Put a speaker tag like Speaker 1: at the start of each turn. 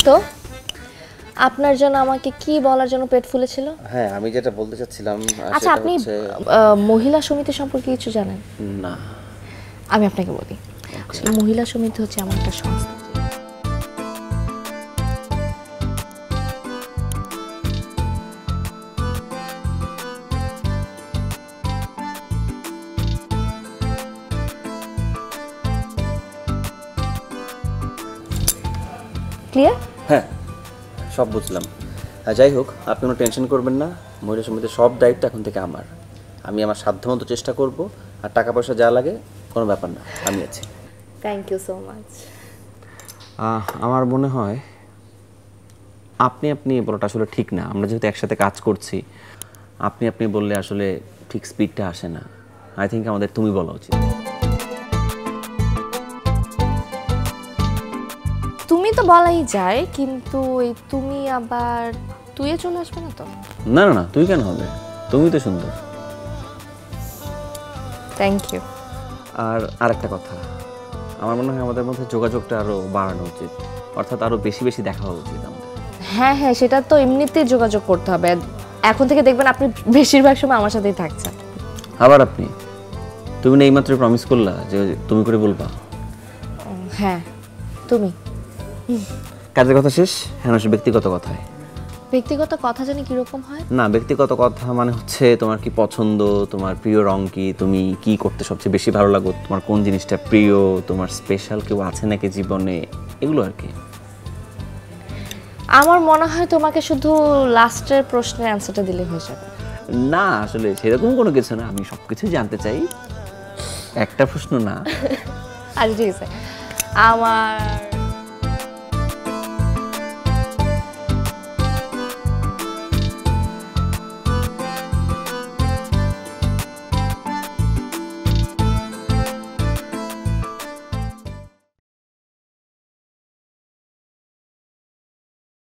Speaker 1: তো আপনার জন্য আমাকে কি বলার জন্য পেট ফুলেছিল?
Speaker 2: হ্যাঁ, আমি যেটা বলতে চাচ্ছিলাম
Speaker 1: আচ্ছা, আপনি মহিলা সমিতি সম্পর্কে কিছু জানেন?
Speaker 2: না।
Speaker 1: আমি আপনাকে বলি, আসলে মহিলা সমিতি হচ্ছে এমন একটা সংস্থা ক্লিয়ার?
Speaker 2: হ্যাঁ, সব বুঝলাম। যাই হোক, আপনি কোনো টেনশন করবেন না। মহিলা সমিতির সব দায়িত্ব এখন থেকে আমার। আমি আমার সাধ্যমতো চেষ্টা করব, আর টাকা পয়সা যা লাগে কোনো ব্যাপার না, আমি আছি।
Speaker 1: Thank you so much.
Speaker 2: আমার মনে হয় আপনি বলাটা আসলে ঠিক না। আমরা যেহেতু একসাথে কাজ করছি, আপনি বললে আসলে ঠিক স্পিডটা আসে না। আই থিঙ্ক আমাদের তুমি বলা উচিত।
Speaker 1: তুমি তো বলাই যায়, কিন্তু এই তুমি আবার তুইয়ে চলে আসবে না তো?
Speaker 2: না না না, তুই কেন হবে? তুমি তো সুন্দর।
Speaker 1: Thank you.
Speaker 2: আর আরেকটা কথা, আমার মনে হয় আমাদের মধ্যে যোগাযোগটা আরো বাড়ানো উচিত, অর্থাৎ আরো বেশি বেশি দেখা হওয়া উচিত আমাদের।
Speaker 1: হ্যাঁ হ্যাঁ, সেটা তো এমনিতেই যোগাযোগ করতে হবে। এখন থেকে দেখবেন আপনি বেশিরভাগ সময় আমার সাথেই থাকছেন।
Speaker 2: আবার তুমি না এইমাত্র প্রমিস করলা যে তুমি করে বলবা।
Speaker 1: হ্যাঁ, তুমি।
Speaker 2: কাজের কথা শেষ, হ্যাঁ ব্যক্তিগত কথায়।
Speaker 1: ব্যক্তিগত কথা জানি কিরকম হয়?
Speaker 2: না, ব্যক্তিগত কথা মানে হচ্ছে তোমার কি পছন্দ, তোমার প্রিয় রং কি, তুমি কি করতে সবচেয়ে বেশি ভালো লাগো, তোমার কোন জিনিসটা প্রিয়, তোমার স্পেশাল কেউ আছে নাকি জীবনে, এগুলো আর কি।
Speaker 1: আমার মনে হয় তোমাকে শুধু লাস্টের প্রশ্নের অ্যান্সারটা দিলে হয়ে যাবে।
Speaker 2: না, আসলে সেরকম কোনো কিছু না, আমি সবকিছু জানতে চাই, একটা প্রশ্ন না।
Speaker 1: আচ্ছা ঠিক আছে। আমার